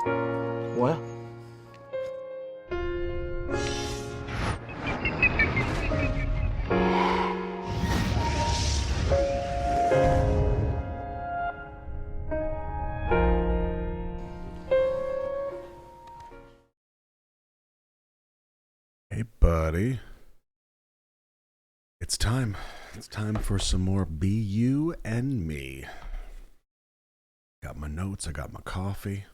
뭐야? Hey, buddy. It's time. It's time for some more Be You and Me. Got my notes. I got my coffee.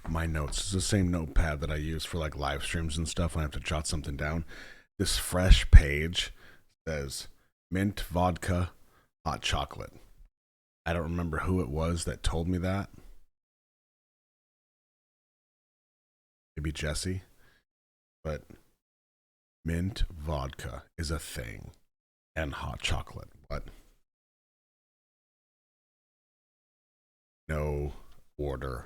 My notes is the same notepad that I use for like live streams and stuff when I have to jot something down. This fresh page says mint vodka hot chocolate. I don't remember who it was that told me that. Maybe Jesse. But mint vodka is a thing. And hot chocolate. What? No order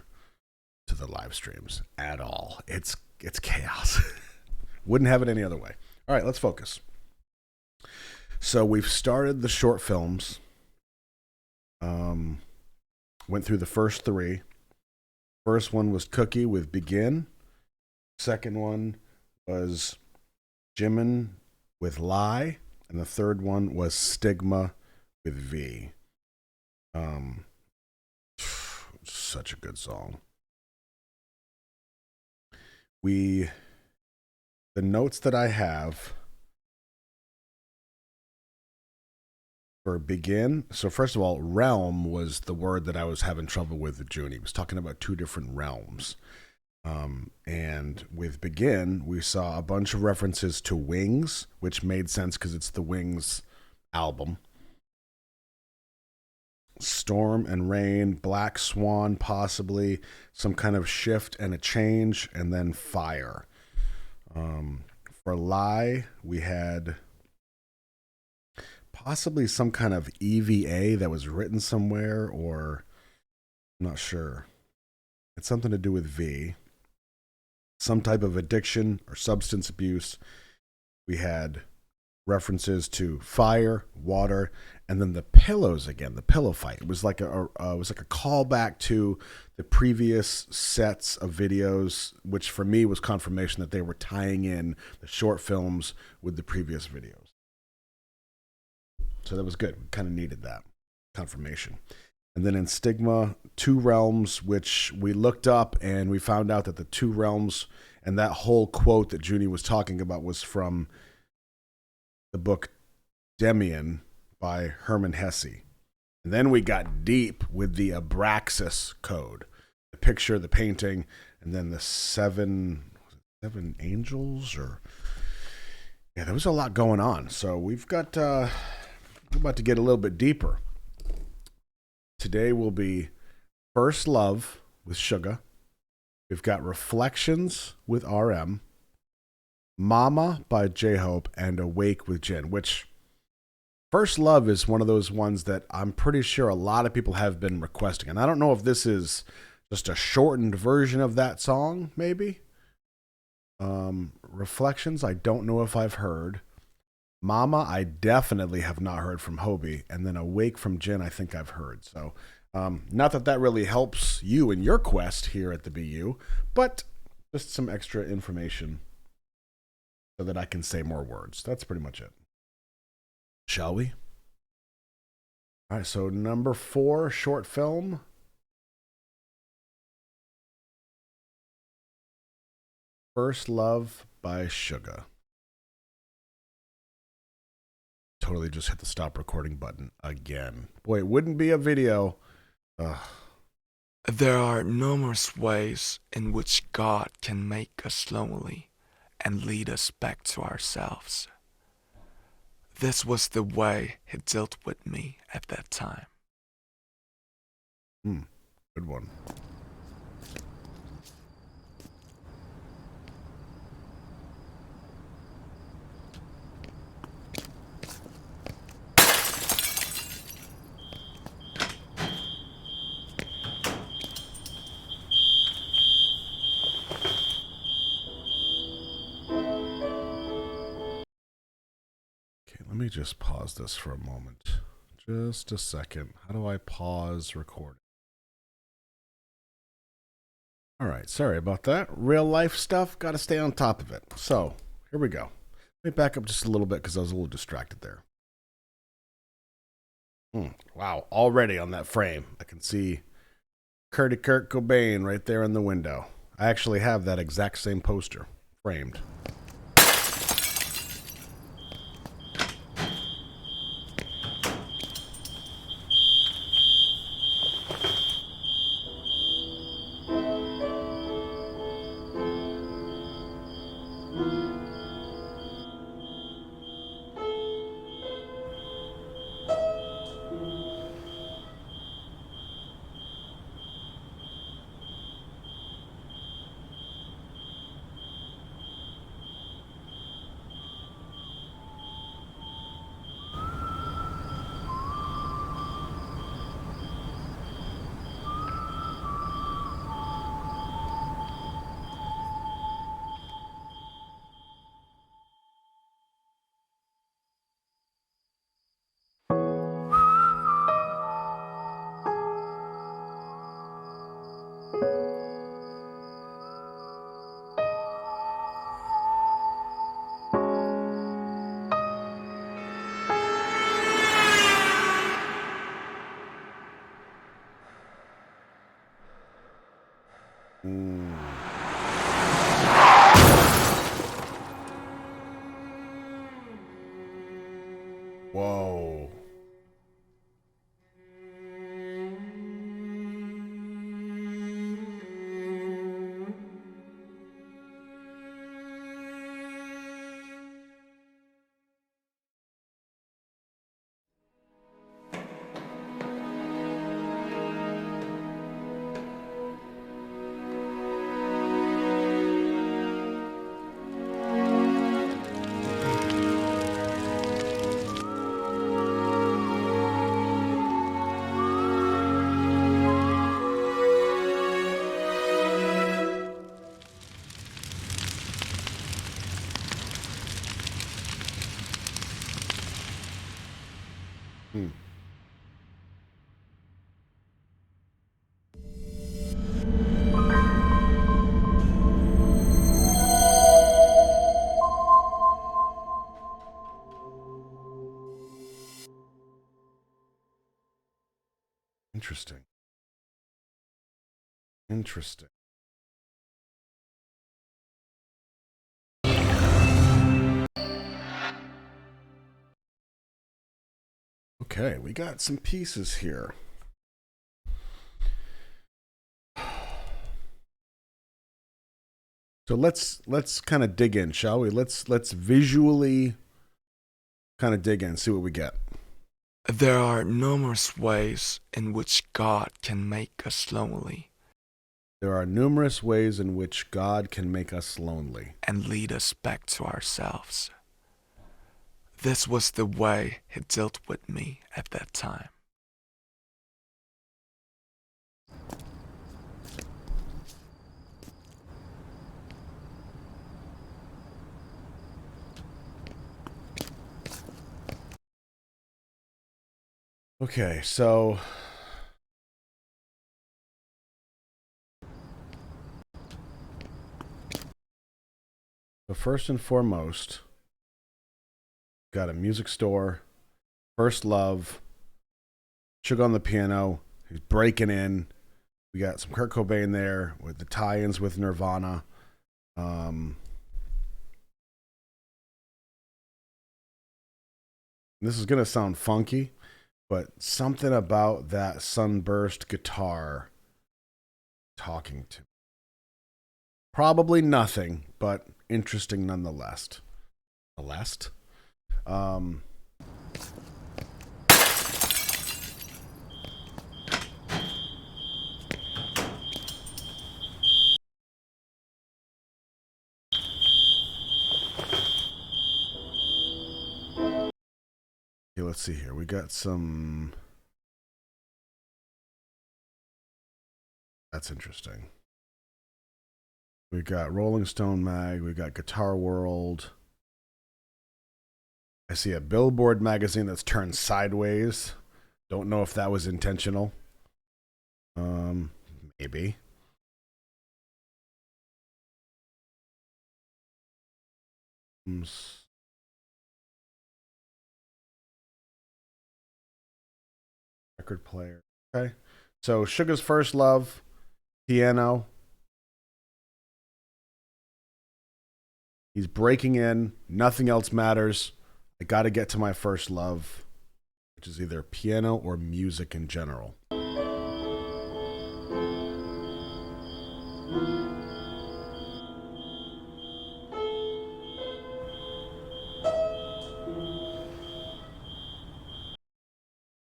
to the live streams at all. It's chaos. Wouldn't have it any other way. All right, let's focus. So we've started the short films. Went through the first three. First one was Cookie with Begin. Second one was Jimin with Lie. And the third one was Stigma with V. Such a good song. The notes that I have for Begin. So first of all, realm was the word that I was having trouble with June. He was talking about two different realms. And with Begin, we saw a bunch of references to Wings, which made sense because it's the Wings album. Storm and Rain, Black Swan, possibly some kind of shift and a change, and then Fire. For Lie, we had possibly some kind of EVA that was written somewhere, or I'm not sure. It's something to do with V. Some type of addiction or substance abuse. We had references to fire, water, and then the pillows again, the pillow fight. It was like a callback to the previous sets of videos, which for me was confirmation that they were tying in the short films with the previous videos. So that was good. We kind of needed that confirmation. And then in Stigma, Two Realms, which we looked up and we found out that the Two Realms and that whole quote that Junie was talking about was from the book Demian by Hermann Hesse. And then we got deep with the Abraxas code, the picture, the painting, and then the seven angels, or yeah, there was a lot going on. So we've got we're about to get a little bit deeper. Today will be First Love with Suga. We've got Reflections with RM, Mama by J-Hope, and Awake with Jin, which First Love is one of those ones that I'm pretty sure a lot of people have been requesting. And I don't know if this is just a shortened version of that song, maybe. Reflections, I don't know if I've heard. Mama, I definitely have not heard from Hobie. And then Awake from Jin, I think I've heard. So, not that really helps you in your quest here at the BU, but just some extra information so that I can say more words. That's pretty much it. Shall we? All right, so number 4, short film. First Love by Suga. Totally just hit the stop recording button again. Boy, it wouldn't be a video. Ugh. There are numerous ways in which God can make us lonely and lead us back to ourselves. This was the way he dealt with me at that time. Good one. Let me just pause this for a moment. Just a second. How do I pause recording? All right, sorry about that. Real life stuff, got to stay on top of it. So, here we go. Let me back up just a little bit because I was a little distracted there. Wow, already on that frame, I can see Kurt Cobain right there in the window. I actually have that exact same poster framed. Whoa. Interesting. Interesting. Okay, we got some pieces here. So let's kind of dig in, shall we? Let's visually kind of dig in, see what we get. There are numerous ways in which God can make us lonely There are numerous ways in which God can make us lonely and lead us back to ourselves. This was the way He dealt with me at that time. Okay, so first and foremost, got a music store, First Love, Sugar on the piano, he's breaking in. We got some Kurt Cobain there with the tie-ins with Nirvana. This is gonna sound funky, but something about that sunburst guitar talking to me. Probably nothing, but interesting nonetheless. Um, okay, let's see here. We got some. That's interesting. We got Rolling Stone Mag. We got Guitar World. I see a Billboard magazine that's turned sideways. Don't know if that was intentional. Maybe. Record player. Okay. So Sugar's First Love, piano. He's breaking in. Nothing else matters. I got to get to my first love, which is either piano or music in general.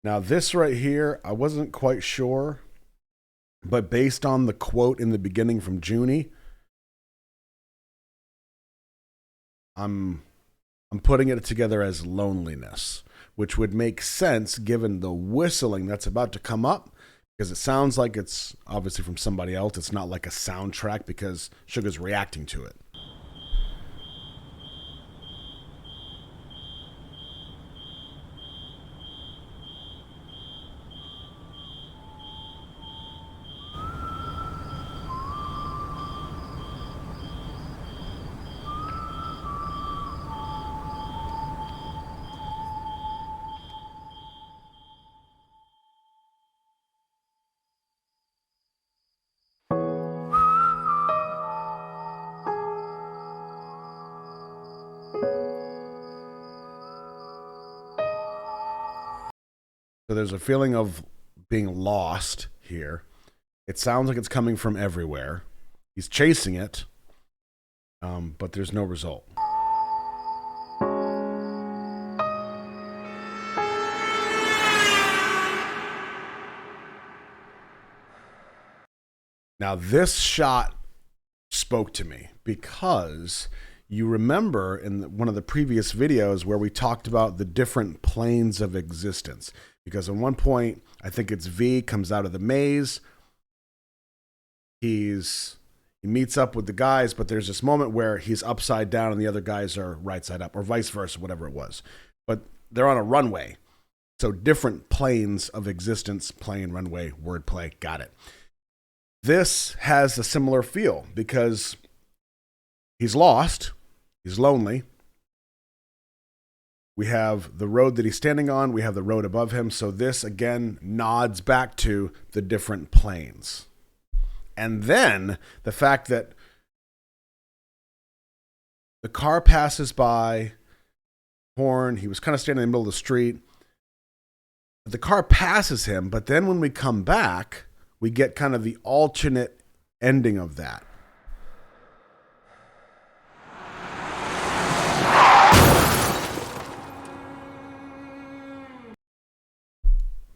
Now, this right here, I wasn't quite sure, but based on the quote in the beginning from Junie, I'm putting it together as loneliness, which would make sense given the whistling that's about to come up, because it sounds like it's obviously from somebody else. It's not like a soundtrack because Sugar's reacting to it. So there's a feeling of being lost here. It sounds like it's coming from everywhere. He's chasing it, but there's no result. Now, this shot spoke to me because you remember in one of the previous videos where we talked about the different planes of existence. Because at one point, I think it's V comes out of the maze. He meets up with the guys, but there's this moment where he's upside down and the other guys are right side up, or vice versa, whatever it was. But they're on a runway. So different planes of existence, plane, runway, wordplay, got it. This has a similar feel because he's lost, he's lonely. We have the road that he's standing on. We have the road above him. So this, again, nods back to the different planes. And then the fact that the car passes by, horn, he was kind of standing in the middle of the street. The car passes him, but then when we come back, we get kind of the alternate ending of that.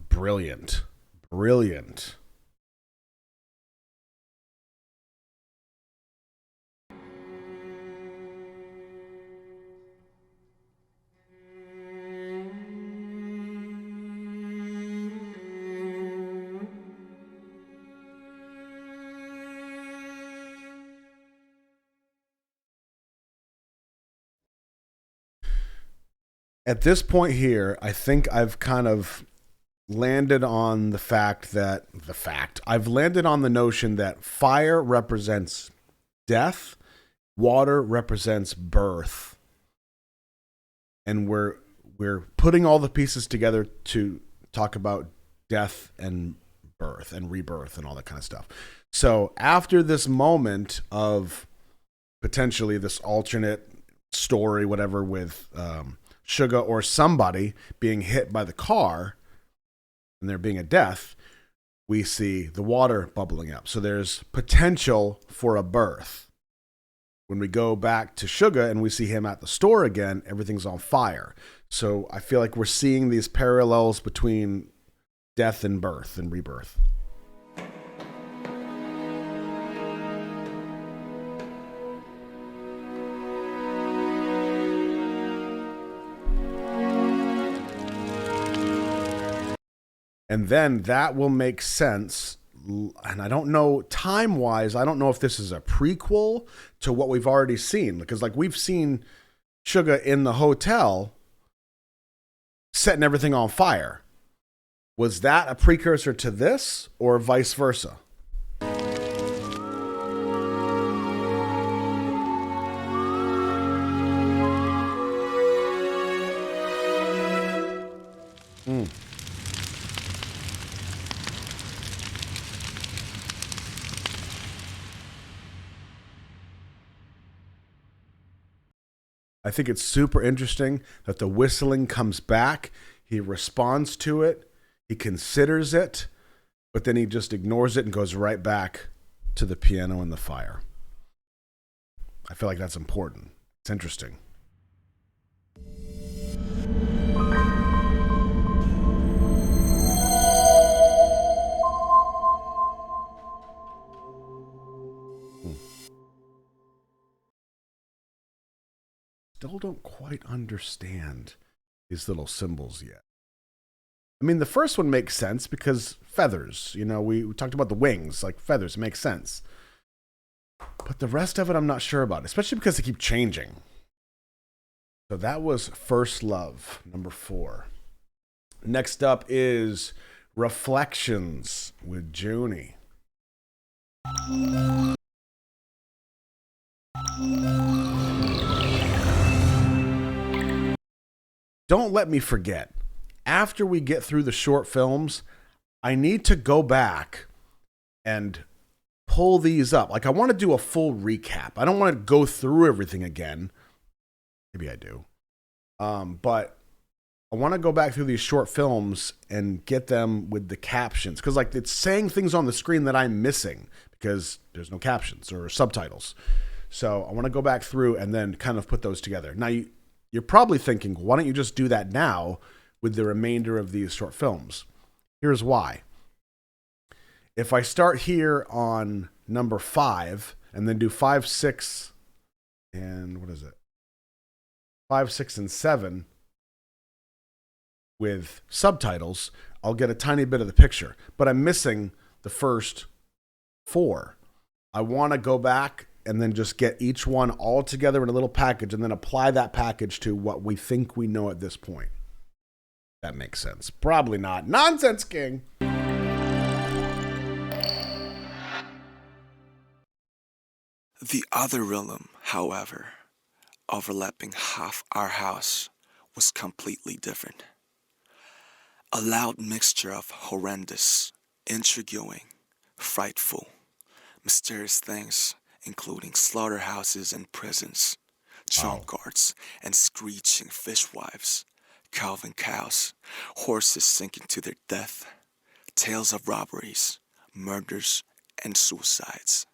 Brilliant. Brilliant. At this point here, I think I've kind of landed on I've landed on the notion that fire represents death, water represents birth, and we're putting all the pieces together to talk about death and birth and rebirth and all that kind of stuff. So after this moment of potentially this alternate story, whatever, with Sugar or somebody being hit by the car and there being a death, we see the water bubbling up. So there's potential for a birth. When we go back to Sugar and we see him at the store again, everything's on fire. So I feel like we're seeing these parallels between death and birth and rebirth. And then that will make sense. And I don't know, time-wise, I don't know if this is a prequel to what we've already seen. Because, like, we've seen Sugar in the hotel setting everything on fire. Was that a precursor to this or vice versa? Hmm. I think it's super interesting that the whistling comes back. He responds to it. He considers it, but then he just ignores it and goes right back to the piano and the fire. I feel like that's important. It's interesting. Still don't quite understand these little symbols yet. I mean, the first one makes sense because feathers. You know, we talked about the wings, like feathers, makes sense. But the rest of it, I'm not sure about, especially because they keep changing. So that was First Love, number 4. Next up is Reflections with Junie. Don't let me forget, after we get through the short films, I need to go back and pull these up. Like, I want to do a full recap. I don't want to go through everything again. Maybe I do. But I want to go back through these short films and get them with the captions. Because, like, it's saying things on the screen that I'm missing because there's no captions or subtitles. So I want to go back through and then kind of put those together. Now, you're probably thinking, why don't you just do that now with the remainder of these short films? Here's why. If I start here on number 5 and then do 5, 6, and what is it? 5, 6, and 7 with subtitles, I'll get a tiny bit of the picture. But I'm missing the first 4. I want to go back and then just get each one all together in a little package and then apply that package to what we think we know at this point. That makes sense. Probably not. Nonsense, King. The other realm, however, overlapping half our house, was completely different. A loud mixture of horrendous, intriguing, frightful, mysterious things, including slaughterhouses and prisons, junkyards and screeching fishwives, calving cows, horses sinking to their death, tales of robberies, murders, and suicides.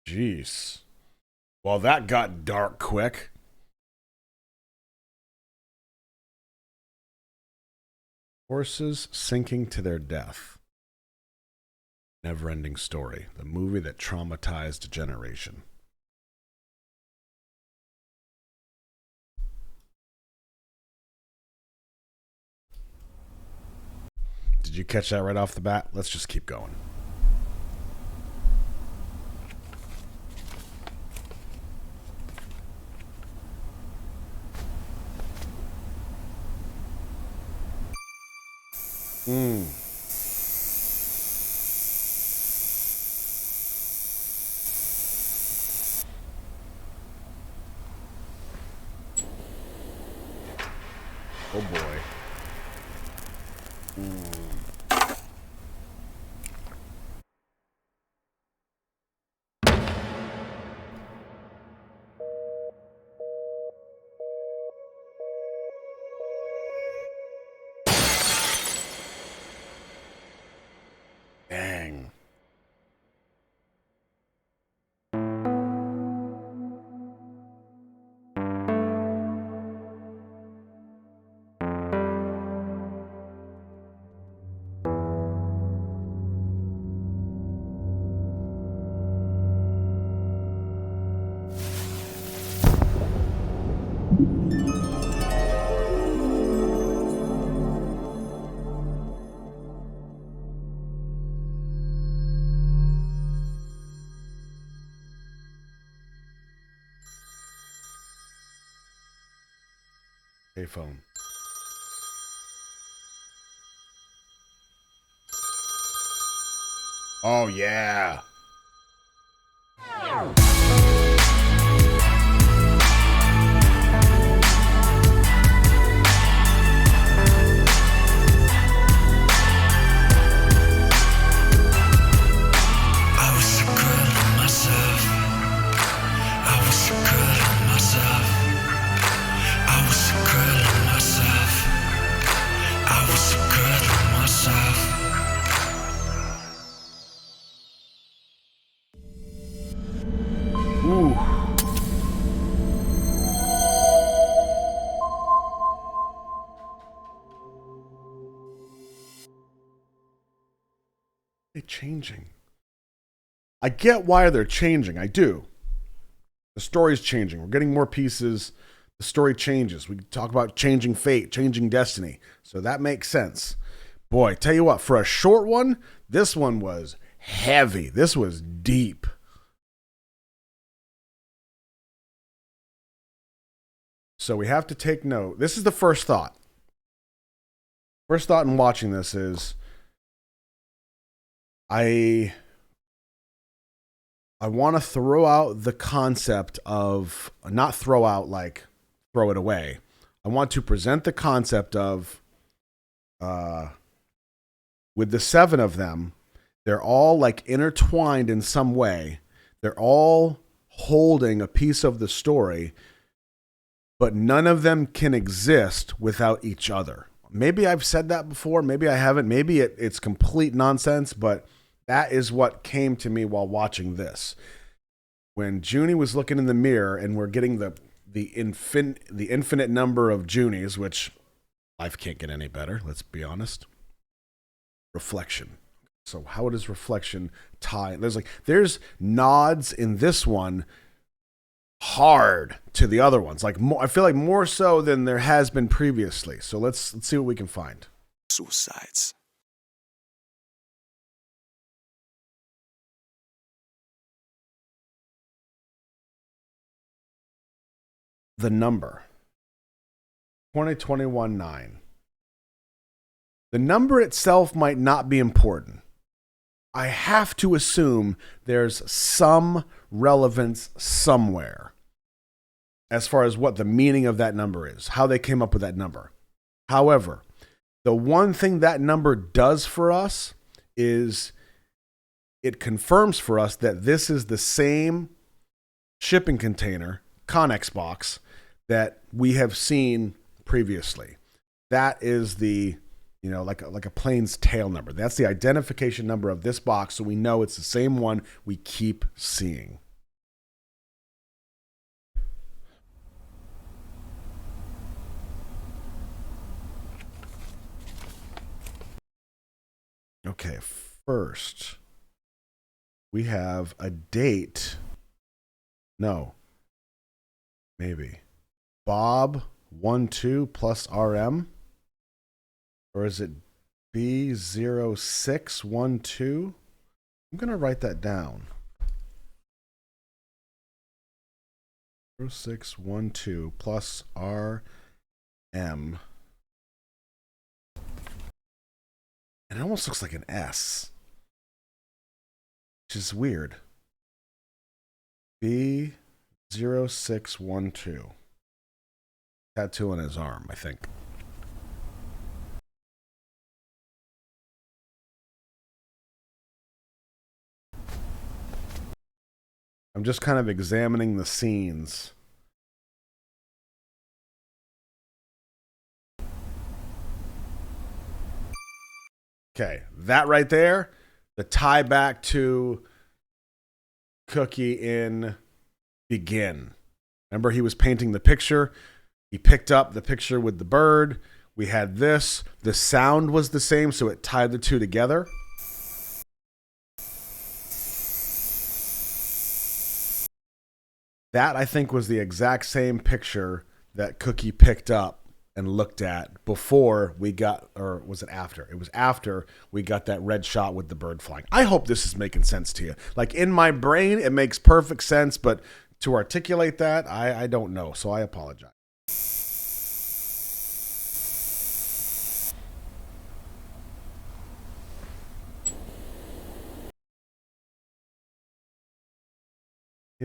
Jeez. Well, that got dark quick. Horses sinking to their death. Never-ending story. The movie that traumatized a generation. Did you catch that right off the bat? Let's just keep going. Oh boy. Dang. Hey, phone. Oh, yeah. I was so good on myself. I was so good on myself. I was so good on myself. I was so good on myself. Ooh. They're changing. I get why they're changing. I do. The story's changing. We're getting more pieces. The story changes. We talk about changing fate, changing destiny. So that makes sense. Boy, tell you what, for a short one, this one was heavy. This was deep. So we have to take note. This is the first thought. First thought in watching this is I want to throw out the concept of, not throw out like throw it away. I want to present the concept of with the 7 of them, they're all like intertwined in some way. They're all holding a piece of the story, but none of them can exist without each other. Maybe I've said that before. Maybe I haven't. Maybe it's complete nonsense, but that is what came to me while watching this. When Junie was looking in the mirror and we're getting the infinite number of Junies, which life can't get any better, let's be honest. Reflection. So how does reflection tie? There's nods in this one hard to the other ones. Like more, I feel like more so than there has been previously. So let's see what we can find. Suicides. The number 2021-9. The number itself might not be important. I have to assume there's some relevance somewhere as far as what the meaning of that number is, how they came up with that number. However, the one thing that number does for us is it confirms for us that this is the same shipping container, Connex box, that we have seen previously. That is the, like a plane's tail number. That's the identification number of this box, so we know it's the same one we keep seeing. Okay, first, we have a date. No, maybe. Bob 12 plus RM? Or is it B0612? I'm going to write that down. 0612 plus RM. And it almost looks like an S, which is weird. B0612. Tattoo on his arm, I think. I'm just kind of examining the scenes. Okay, that right there, the tie back to Cookie in Begin. Remember, he was painting the picture. He picked up the picture with the bird. We had this. The sound was the same, so it tied the two together. That, I think, was the exact same picture that Cookie picked up and looked at before we got, or was it after? It was after we got that red shot with the bird flying. I hope this is making sense to you. Like, in my brain, it makes perfect sense, but to articulate that, I don't know, so I apologize.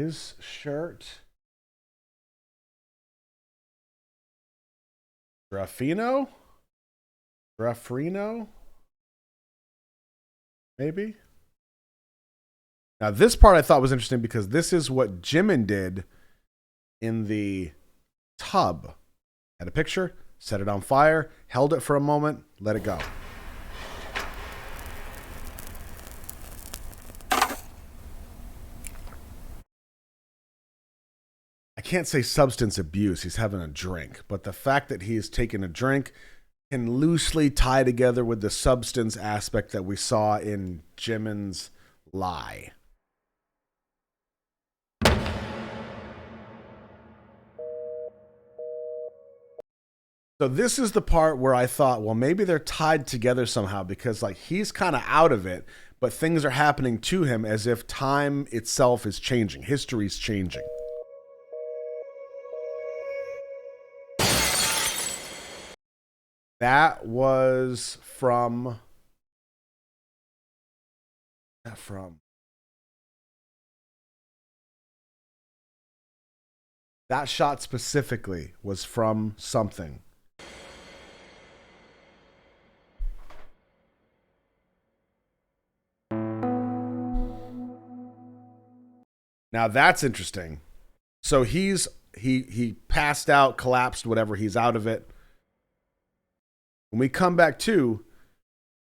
His shirt. Graffino? Maybe? Now, this part I thought was interesting because this is what Jimin did in the tub. Had a picture, set it on fire, held it for a moment, let it go. I can't say substance abuse. He's having a drink. But the fact that he's taking a drink can loosely tie together with the substance aspect that we saw in Jimin's lie. So this is the part where I thought, well, maybe they're tied together somehow because like he's kind of out of it, but things are happening to him as if time itself is changing. History's changing. That was from that shot specifically was from something. Now that's interesting. So he passed out, collapsed, whatever. He's out of it. When we come back to,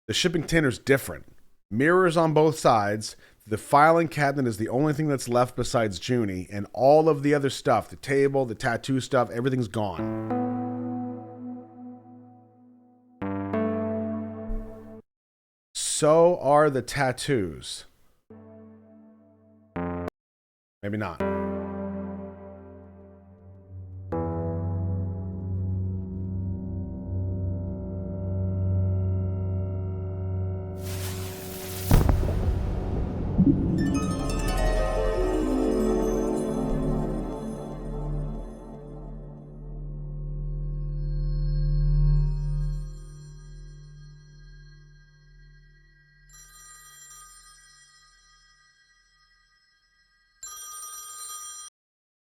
the shipping container's different. Mirrors on both sides. The filing cabinet is the only thing that's left besides Junie, and all of the other stuff, the table, the tattoo stuff, everything's gone. So are the tattoos. Maybe not.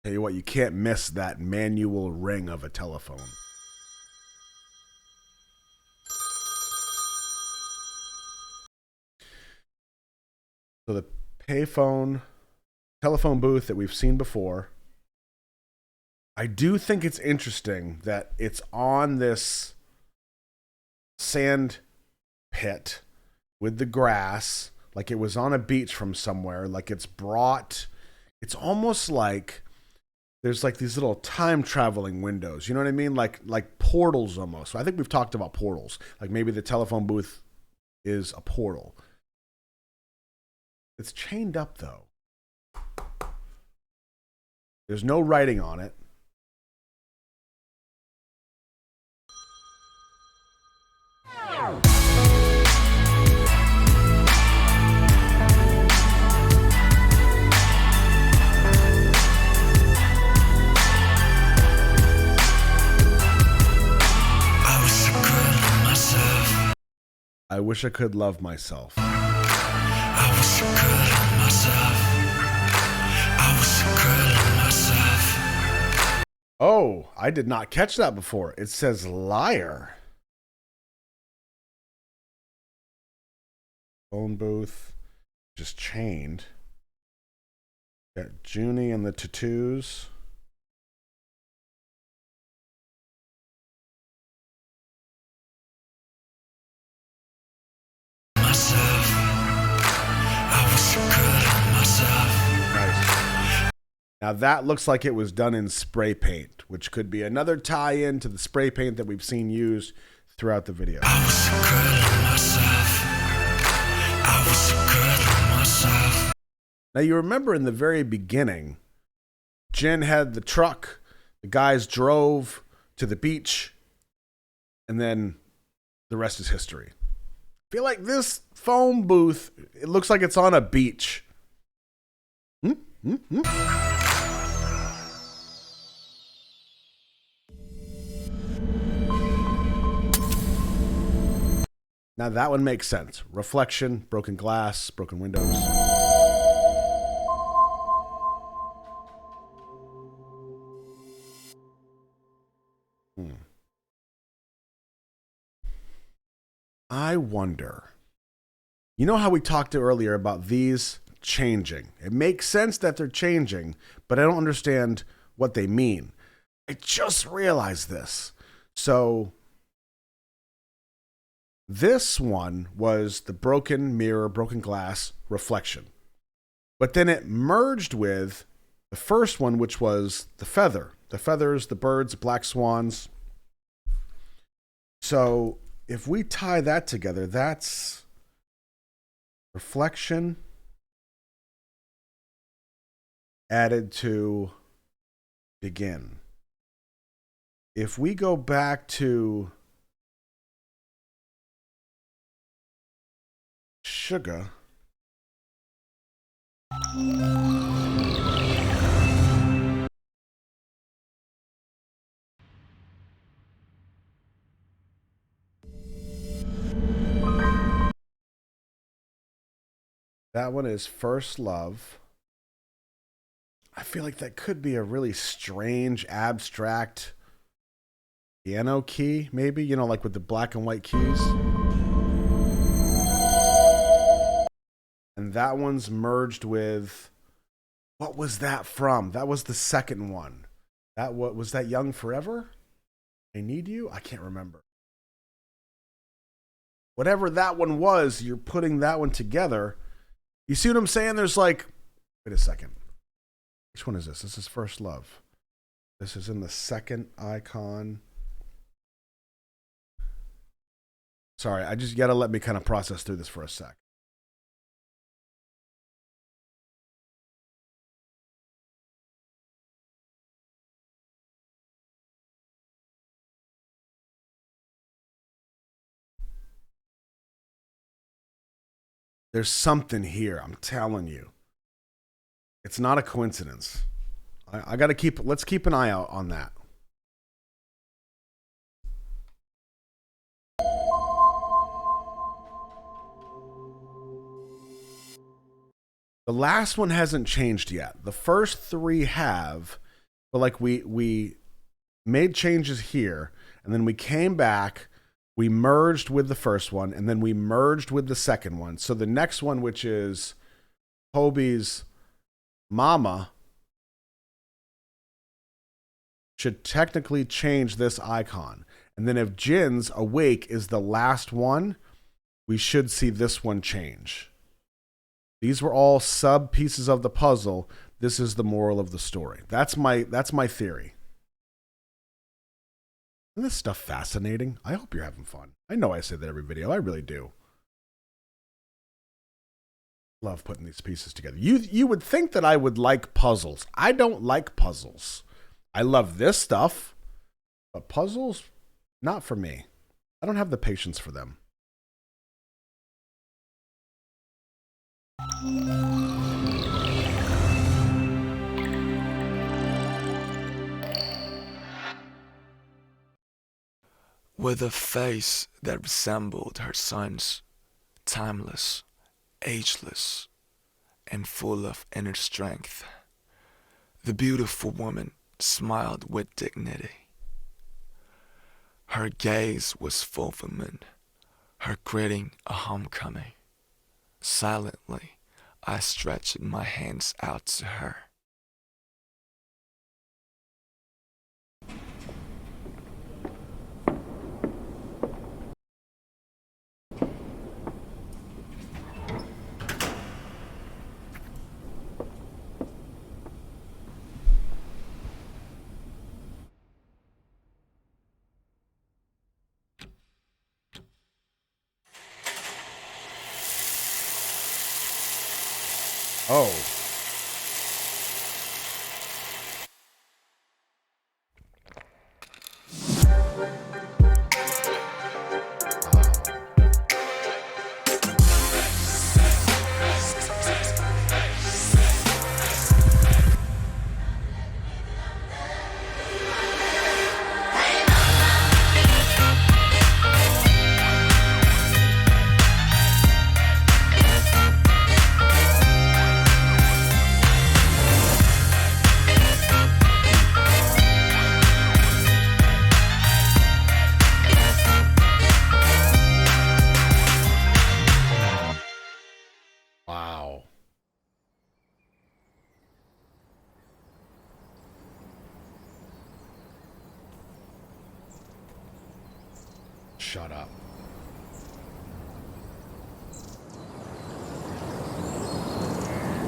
Tell you what, you can't miss that manual ring of a telephone. So the telephone booth that we've seen before. I do think it's interesting that it's on this sand pit with the grass, like it was on a beach from somewhere, like it's almost like there's like these little time traveling windows. You know what I mean? Like portals almost. So I think we've talked about portals. Like maybe the telephone booth is a portal. It's chained up though. There's no writing on it. I wish I could love myself. I was so good at myself. I was so good at myself. Oh, I did not catch that before. It says liar. Phone booth. Just chained. Got Junie and the tattoos. Now that looks like it was done in spray paint, which could be another tie-in to the spray paint that we've seen used throughout the video. I was so good at myself. I was so good at myself. Now you remember in the very beginning, Jin had the truck, the guys drove to the beach, and then the rest is history. I feel like this phone booth, it looks like it's on a beach. Now that one makes sense. Reflection, broken glass, broken windows. I wonder, you know how we talked earlier about these changing? It makes sense that they're changing, but I don't understand what they mean. I just realized this. So this one was the broken mirror, broken glass reflection. But then it merged with the first one, which was the feather. The feathers, the birds, the black swans. So if we tie that together, that's reflection added to begin. If we go back to sugar, that one is first love. I feel like that could be a really strange, abstract piano key, maybe, you know, like with the black and white keys. And that one's merged with, what was that from? That was the second one. That what was that Young Forever? I Need You? I can't remember. Whatever that one was, you're putting that one together. You see what I'm saying? There's like, wait a second. Which one is this? This is First Love. This is in the second icon. Sorry, I just gotta let me kind of process through this for a sec. There's something here, I'm telling you. It's not a coincidence. I gotta let's keep an eye out on that. The last one hasn't changed yet. The first three have, but like we made changes here, and then we came back, we merged with the first one, and then we merged with the second one. So the next one, which is Hobie's Mama, should technically change this icon. And then if Jin's Awake is the last one, we should see this one change. These were all sub pieces of the puzzle. This is the moral of the story. That's my theory. Isn't this stuff fascinating? I hope you're having fun. I know I say that every video. I really do. Love putting these pieces together. You would think that I would like puzzles. I don't like puzzles. I love this stuff, but puzzles, not for me. I don't have the patience for them. With a face that resembled her son's, timeless, ageless, and full of inner strength, the beautiful woman smiled with dignity. Her gaze was fulfillment, her greeting a homecoming. Silently, I stretched my hands out to her. Oh. shut up.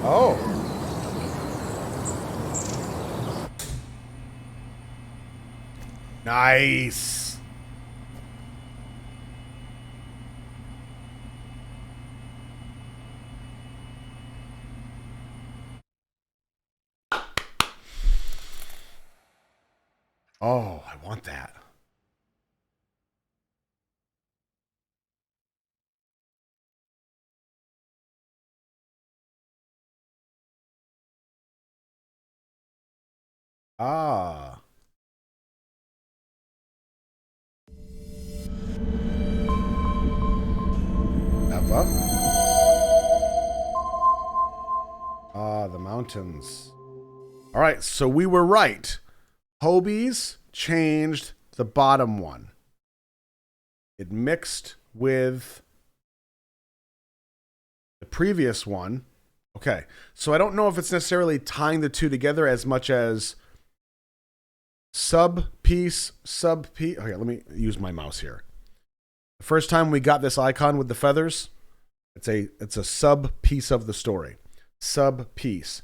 Oh. Nice. Oh, I want that. Ah. Eva. Ah, the mountains. All right, so we were right. Hobie's changed the bottom one. It mixed with the previous one. Okay, so I don't know if it's necessarily tying the two together as much as sub piece. Okay, let me use my mouse here. The first time we got this icon with the feathers, it's a sub piece of the story. Sub piece.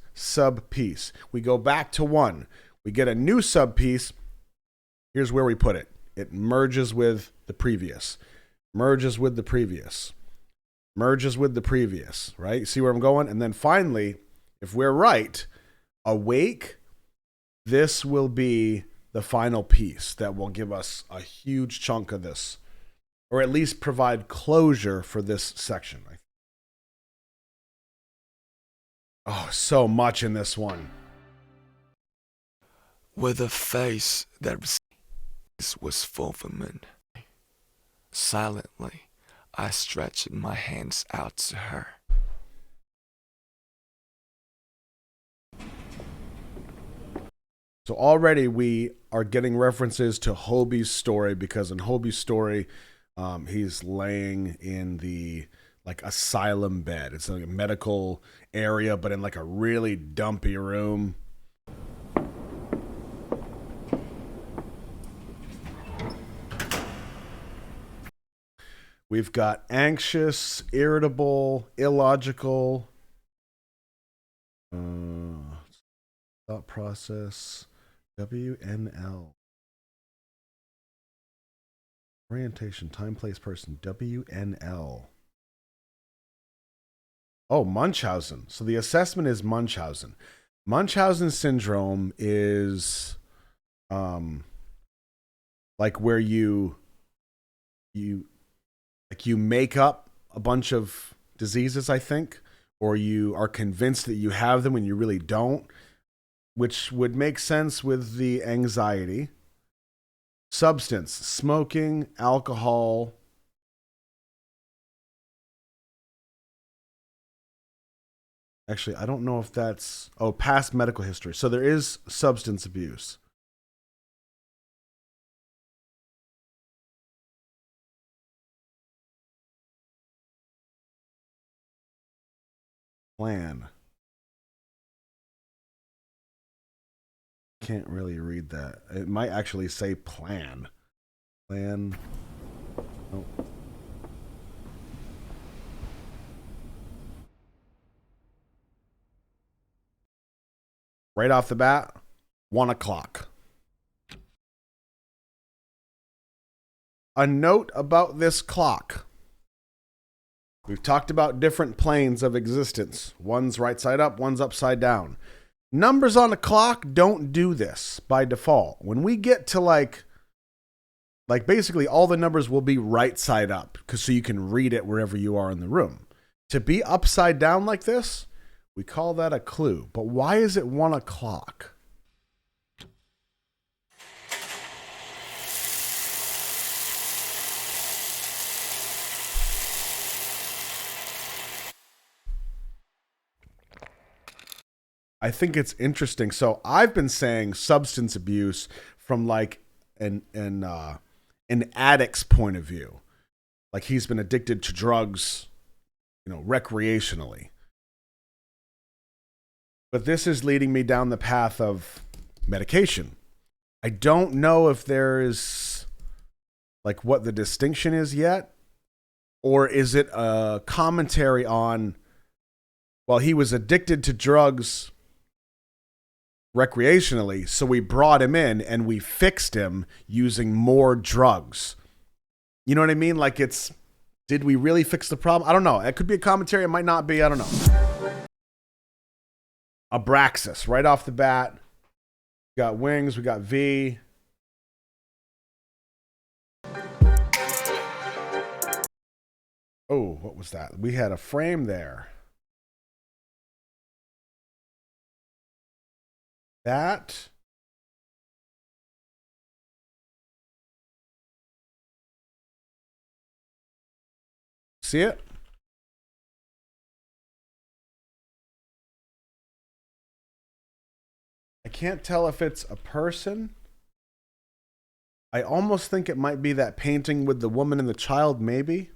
We go back to one. We get a new sub piece. Here's where we put it. It merges with the previous. Merges with the previous, right? See where I'm going? And then finally, if we're right, awake, this will be the final piece that will give us a huge chunk of this, or at least provide closure for this section. Oh, so much in this one. With a face that was fulfillment. Silently, I stretched my hands out to her. So already we are getting references to Hobie's story, because in Hobie's story, he's laying in the like asylum bed. It's like a medical area, but in like a really dumpy room. We've got anxious, irritable, illogical, thought process, WNL. Orientation, time, place, person, WNL. Oh, Munchausen. So the assessment is Munchausen. Munchausen syndrome is like where you make up a bunch of diseases, I think, or you are convinced that you have them when you really don't, which would make sense with the anxiety. Substance, smoking, alcohol. Actually, I don't know if that's... Oh, past medical history. So there is substance abuse. Plan. Can't really read that. It might actually say plan. Plan. Oh. Right off the bat, 1 o'clock. A note about this clock. We've talked about different planes of existence. One's right side up, one's upside down. Numbers on a clock don't do this by default. When we get to like basically all the numbers will be right side up, because so you can read it wherever you are in the room. To be upside down like this, we call that a clue. But why is it 1 o'clock? I think it's interesting. So I've been saying substance abuse from like an addict's point of view. Like he's been addicted to drugs, recreationally. But this is leading me down the path of medication. I don't know if there is like what the distinction is yet, or is it a commentary on, well, he was addicted to drugs recreationally, so we brought him in and we fixed him using more drugs. You know what I mean? Like, it's, did we really fix the problem? I don't know. It could be a commentary. It might not be. I don't know. Abraxas, right off the bat. We got wings. We got V. Oh, what was that? We had a frame there. That. See it? I can't tell if it's a person. I almost think it might be that painting with the woman and the child, maybe.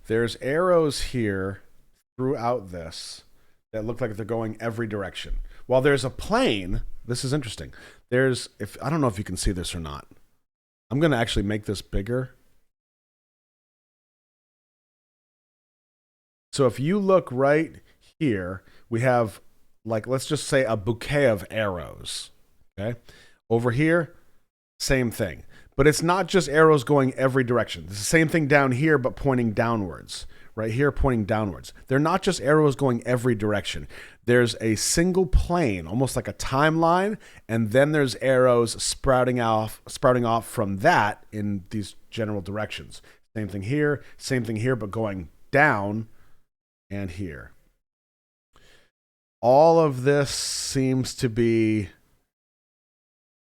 There's arrows here throughout this that look like they're going every direction. While there's a plane, this is interesting. There's, if I don't know if you can see this or not. I'm going to actually make this bigger. So if you look right here, we have, like, let's just say a bouquet of arrows. Okay? Over here, same thing. But it's not just arrows going every direction. It's the same thing down here, but pointing downwards. Right here, pointing downwards. They're not just arrows going every direction. There's a single plane, almost like a timeline, and then there's arrows sprouting off from that in these general directions. Same thing here, but going down and here. All of this seems to be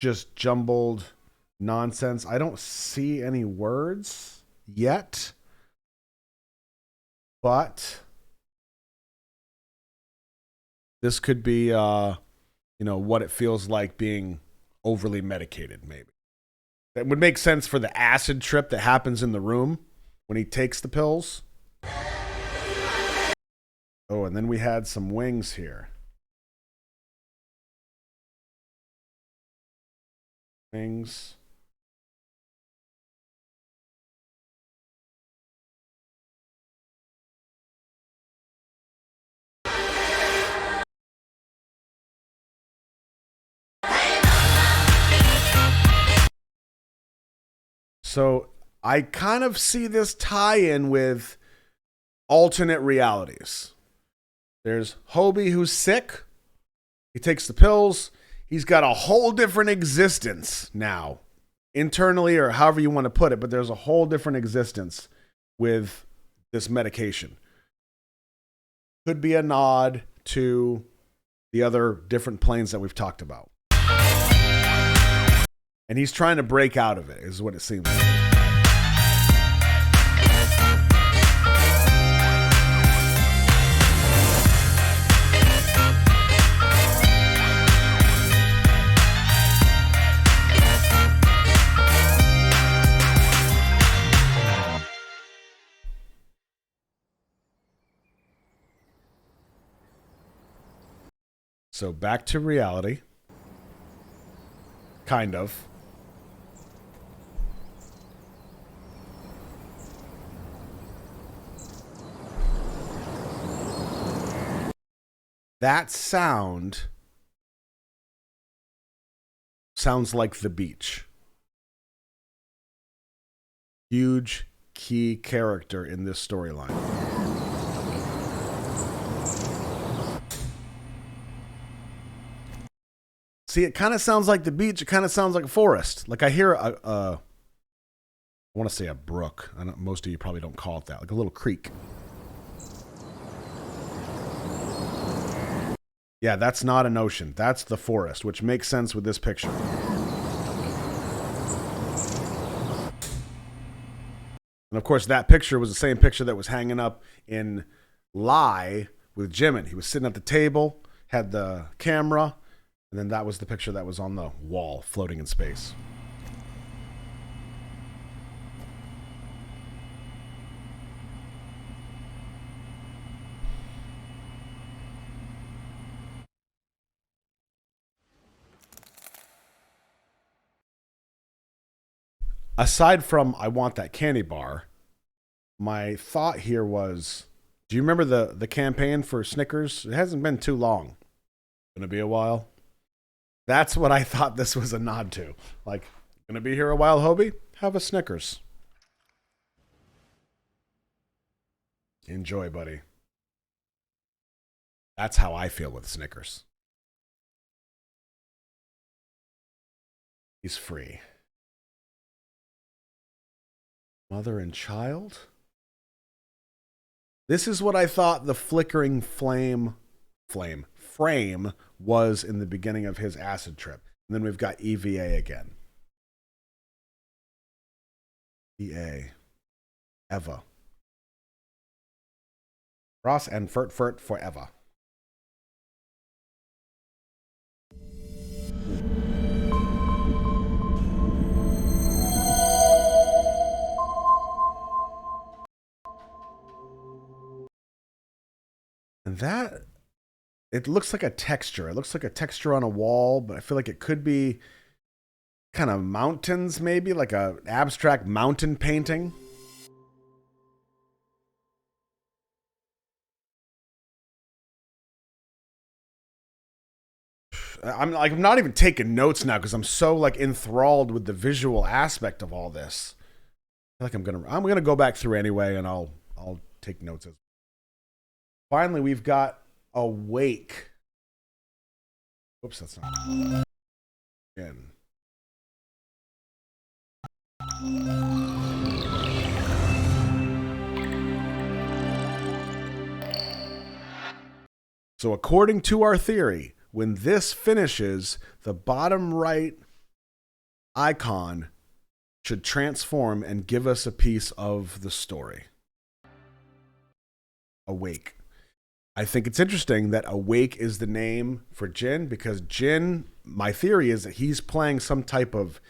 just jumbled nonsense. I don't see any words yet, but this could be, what it feels like being overly medicated, maybe. That would make sense for the acid trip that happens in the room when he takes the pills. Oh, and then we had some wings here. Wings. So I kind of see this tie-in with alternate realities. There's Hobie who's sick. He takes the pills. He's got a whole different existence now. Internally, or however you want to put it, but there's a whole different existence with this medication. Could be a nod to the other different planes that we've talked about. And he's trying to break out of it, is what it seems like. So back to reality. Kind of. That sounds like the beach. Huge key character in this storyline. See, it kind of sounds like the beach. It kind of sounds like a forest. Like I hear I want to say a brook. I know most of you probably don't call it that. Like a little creek. Yeah, that's not an ocean. That's the forest, which makes sense with this picture. And of course, that picture was the same picture that was hanging up in Lie with Jimin. He was sitting at the table, had the camera, and then that was the picture that was on the wall floating in space. Aside from I want that candy bar, my thought here was, do you remember the campaign for Snickers? It hasn't been too long. Gonna be a while. That's what I thought this was a nod to. Like, gonna be here a while, Hobie? Have a Snickers. Enjoy, buddy. That's how I feel with Snickers. He's free. Mother and child? This is what I thought the flickering frame was in the beginning of his acid trip. And then we've got EVA again. EA. Eva. Ross and Furt forever. And that, it looks like a texture. It looks like a texture on a wall, but I feel like it could be kind of mountains, maybe like a abstract mountain painting. I'm not even taking notes now because I'm so like enthralled with the visual aspect of all this. I feel like I'm gonna go back through anyway, and I'll take notes as. Finally, we've got Awake. Whoops, that's not. Again. So according to our theory, when this finishes, the bottom right icon should transform and give us a piece of the story. Awake. I think it's interesting that Awake is the name for Jin because Jin, my theory is that he's playing some type of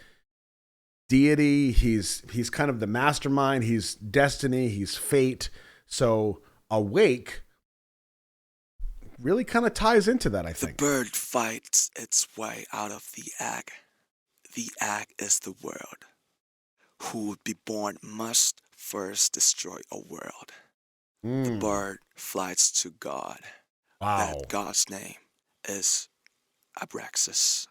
deity. He's kind of the mastermind. He's destiny. He's fate. So Awake really kind of ties into that, I think. The bird fights its way out of the egg. The egg is the world. Who would be born must first destroy a world. The bird flies to God. Wow. That God's name is Abraxas.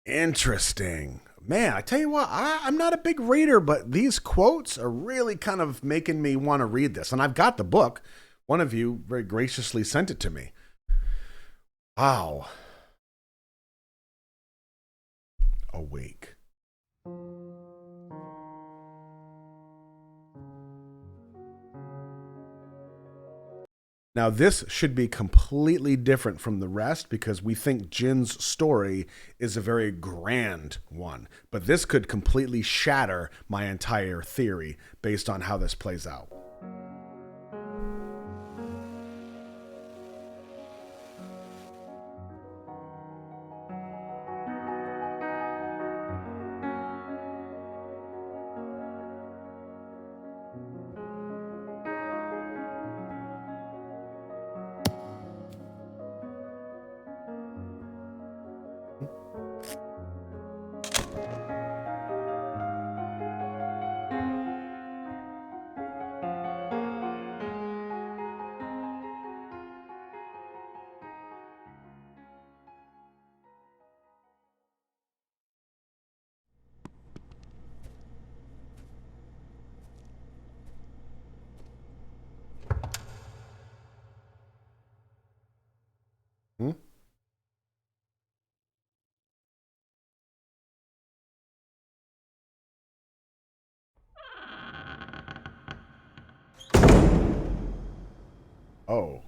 Interesting. Man, I tell you what, I'm not a big reader, but these quotes are really kind of making me want to read this. And I've got the book. One of you very graciously sent it to me. Wow. Awake. Now, this should be completely different from the rest because we think Jin's story is a very grand one. But this could completely shatter my entire theory based on how this plays out. Hmm? Oh.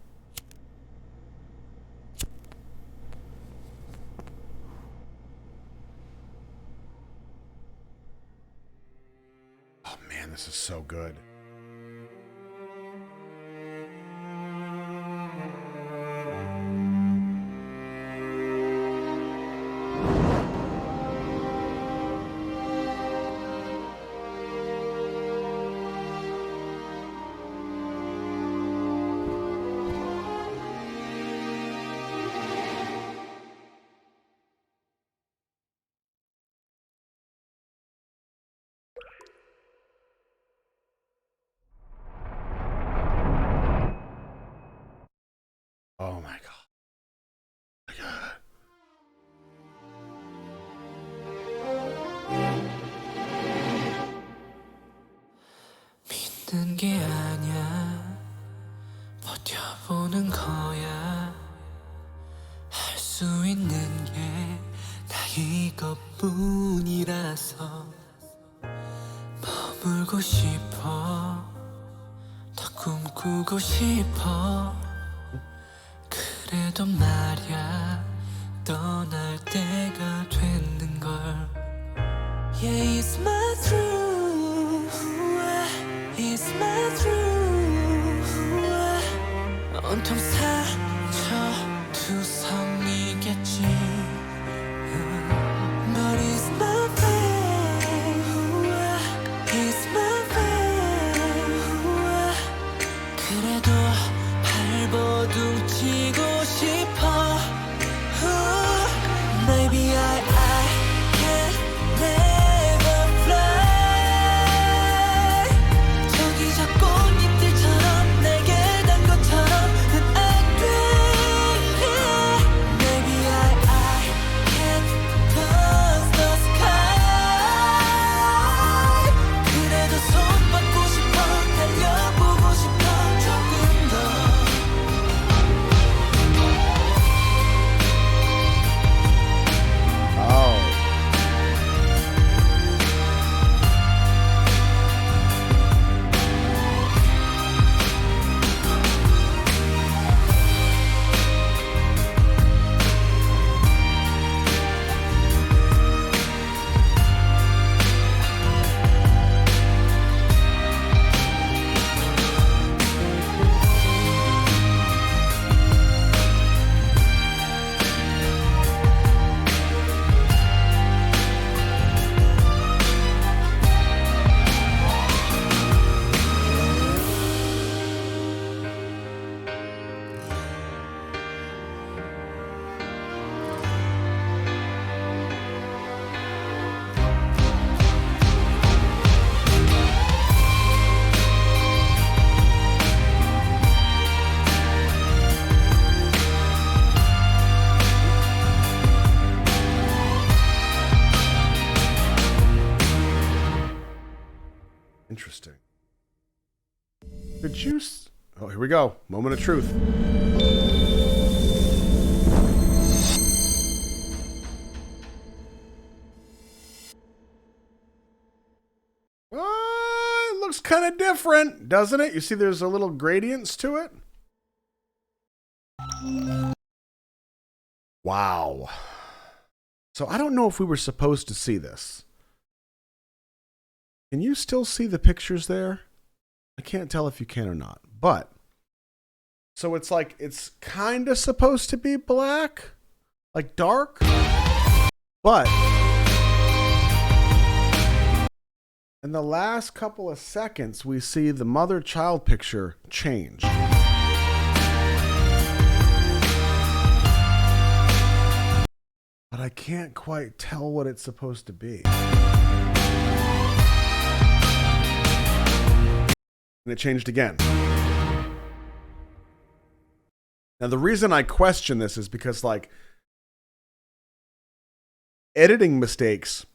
Oh man, this is so good. 수 있는 게 다 이것뿐이라서 머물고 싶어 더 꿈꾸고 싶어 그래도 말야 떠날 때가 됐는걸 Yeah, it's my truth It's my truth 온통 사쳐 투성이겠지 But it's my fate It's my fate 그래도 발버둥 치고 싶어 Maybe I can never fly 저기 저 꽃잎들처럼 내게 단 것처럼은 안 돼 Maybe I can touch the sky 그래도 손 뻗고 싶어 달려보고 싶어 조금 더 Interesting. The juice. Oh, here we go. Moment of truth. It looks kind of different, doesn't it? You see there's a little gradients to it. Wow. So I don't know if we were supposed to see this. Can you still see the pictures there? I can't tell if you can or not. But, so it's like, it's kind of supposed to be black, like dark. But, in the last couple of seconds, we see the mother-child picture change. But I can't quite tell what it's supposed to be. And it changed again. Now, the reason I question this is because, like, editing mistakes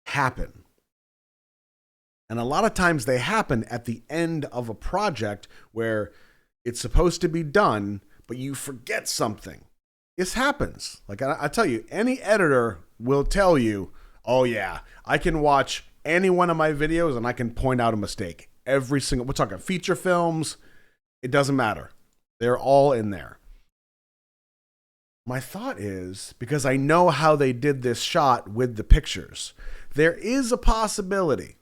happen. And a lot of times they happen at the end of a project where it's supposed to be done, but you forget something. This happens. Like, I tell you, any editor will tell you, oh, yeah, I can watch any one of my videos and I can point out a mistake. Every single, we're talking feature films, it doesn't matter. They're all in there. My thought is, because I know how they did this shot with the pictures, there is a possibility,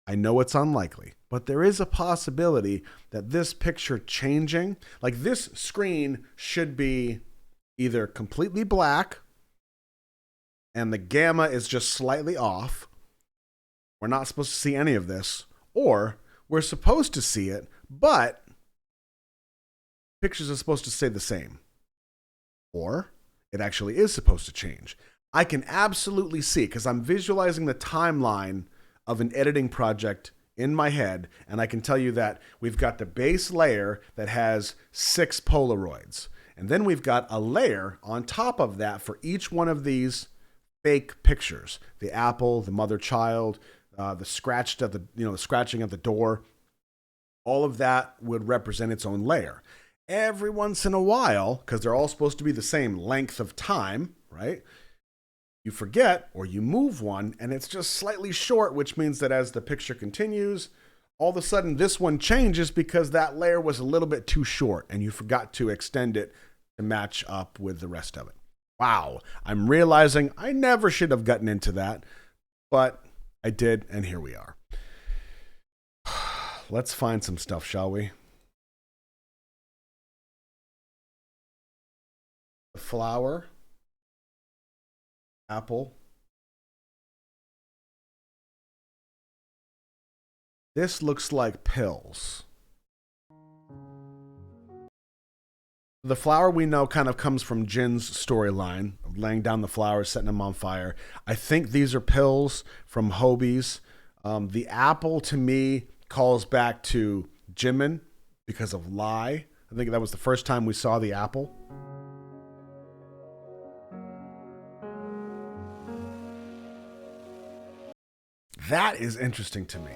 I know it's unlikely, but there is a possibility that this picture changing, like this screen should be either completely black and the gamma is just slightly off. We're not supposed to see any of this, or we're supposed to see it, but pictures are supposed to stay the same. Or it actually is supposed to change. I can absolutely see, because I'm visualizing the timeline of an editing project in my head, and I can tell you that we've got the base layer that has 6 Polaroids. And then we've got a layer on top of that for each one of these fake pictures. The apple, the mother-child, the scratched at the scratching at the door, all of that would represent its own layer. every once in a while, because they're all supposed to be the same length of time, right? You forget or you move one and it's just slightly short, which means that as the picture continues, all of a sudden this one changes because that layer was a little bit too short and you forgot to extend it to match up with the rest of it. Wow, I'm realizing I never should have gotten into that, but I did, and here we are. Let's find some stuff, shall we? The flower, apple. This looks like pills. The flower we know kind of comes from Jin's storyline of laying down the flowers, setting them on fire. I think these are pills from Hobie's. The apple to me calls back to Jimin because of Lie. I think that was the first time we saw the apple. That is interesting to me.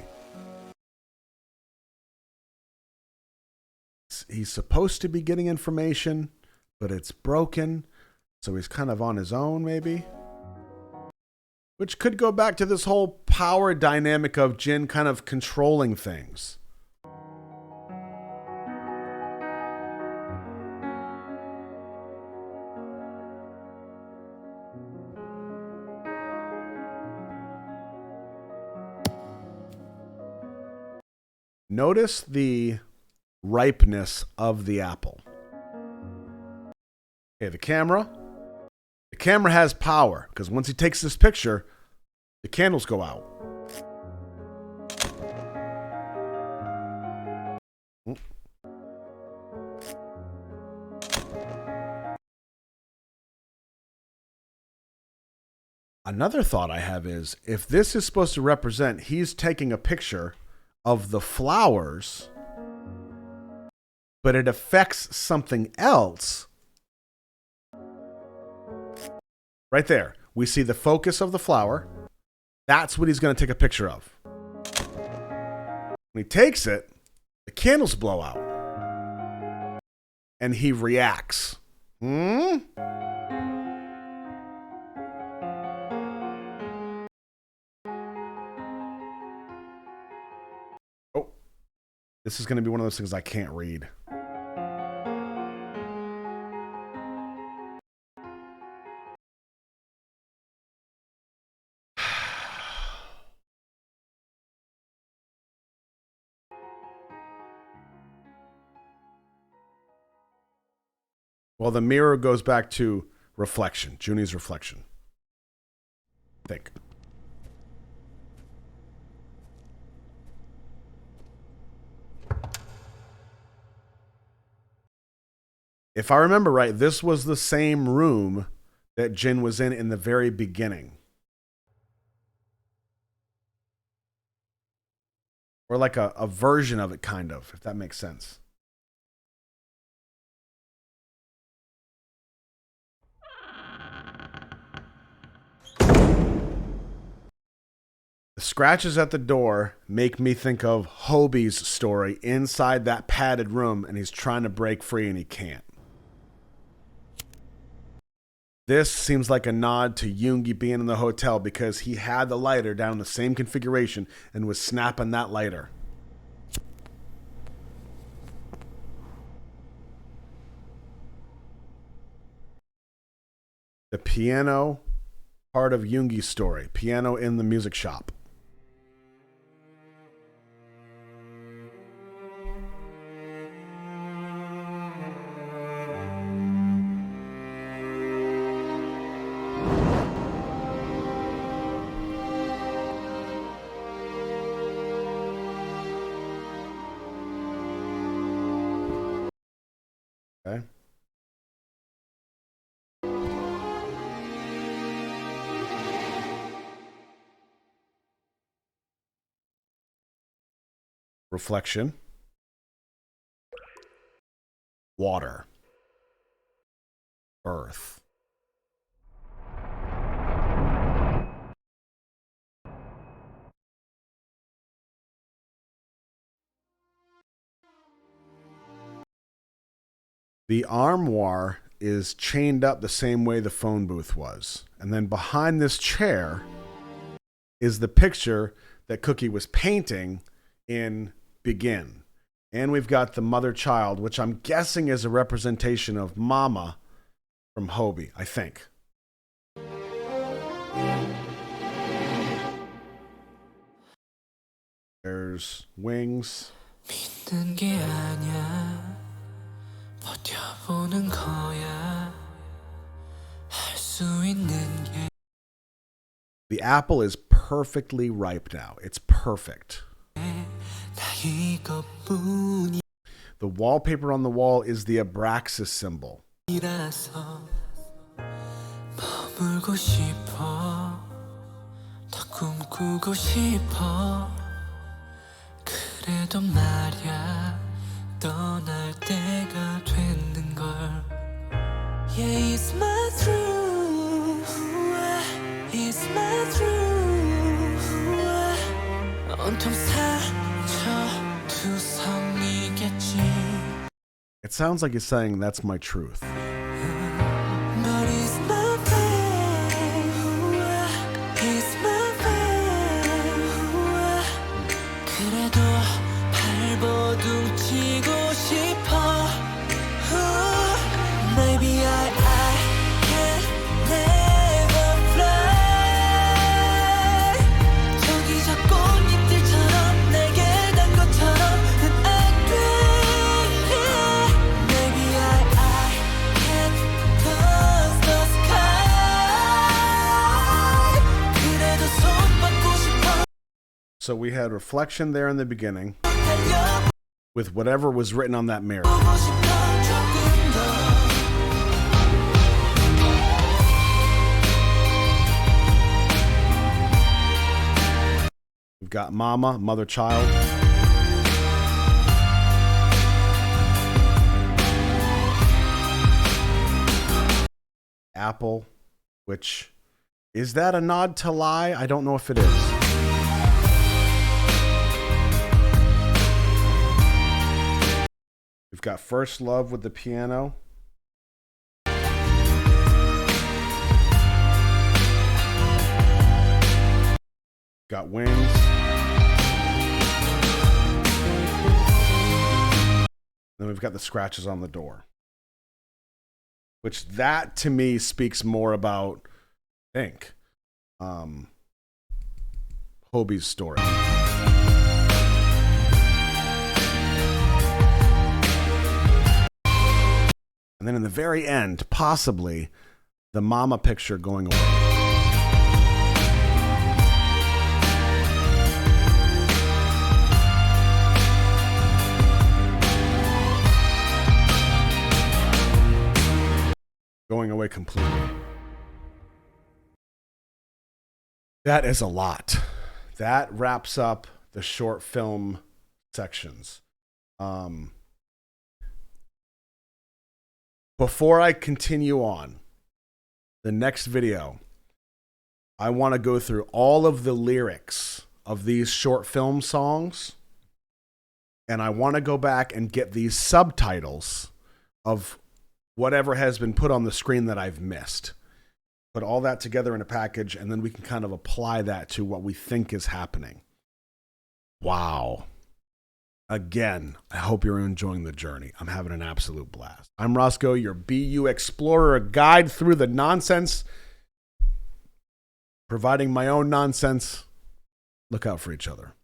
He's supposed to be getting information, but it's broken, so he's kind of on his own, maybe. Which could go back to this whole power dynamic of Jin kind of controlling things. Notice the ripeness of the apple. Okay, the camera. The camera has power because once he takes this picture, the candles go out. Another thought I have is if this is supposed to represent he's taking a picture of the flowers, but it affects something else. Right there, we see the focus of the flower. That's what he's going to take a picture of. When he takes it, the candles blow out. And he reacts. Oh, this is going to be one of those things I can't read. Well, the mirror goes back to reflection, Junie's reflection. Think. If I remember right, this was the same room that Jin was in the very beginning. Or like a version of it, kind of, if that makes sense. The scratches at the door make me think of Hobie's story inside that padded room, and he's trying to break free and he can't. This seems like a nod to Yoongi being in the hotel because he had the lighter down in the same configuration and was snapping that lighter. The piano part of Yoongi's story. Piano in the music shop. Okay. Reflection. Water. Earth. The armoire is chained up the same way the phone booth was. And then behind this chair is the picture that Cookie was painting in Begin. And we've got the mother-child, which I'm guessing is a representation of Mama from Hobie, I think. There's Wings. 믿는 게 아냐 버텨보는 거야 할 수 있는 게 The apple is perfectly ripe now. It's perfect. 다 이것뿐이라서 The wallpaper on the wall is the Abraxas symbol. 머물고 싶어 더 꿈꾸고 싶어 그래도 말야 떠날 때가 됐는걸 Yeah, it's my truth It's my truth 온통 사쳐 투성이겠지 It sounds like he's saying that's my truth. But it's my faith It's my faith 그래도 발버둥 치고 싶어 Maybe I can never fly 저기 저 꽃잎들처럼 내게 단 것처럼은 안 돼 Maybe I can touch the sky 그래도 손 뻗고 싶어 So we had reflection there in the beginning 달려보고 with whatever was written on that mirror. 싶어 조금 더 We've got Mama, Mother, Child. Apple, which is that a nod to Lie? I don't know if it is. We've got First Love with the piano. Got Wings. Then we've got the scratches on the door. Which that to me speaks more about, I think, Hobie's story. And then in the very end, possibly the Mama picture going away. Going away completely. That is a lot. That wraps up the short film sections. Before I continue on, the next video, I want to go through all of the lyrics of these short film songs, and I want to go back and get these subtitles of whatever has been put on the screen that I've missed. Put all that together in a package, and then we can kind of apply that to what we think is happening. Wow. Again, I hope you're enjoying the journey. I'm having an absolute blast. I'm Roscoe, your BU Explorer, a guide through the nonsense, providing my own nonsense. Look out for each other.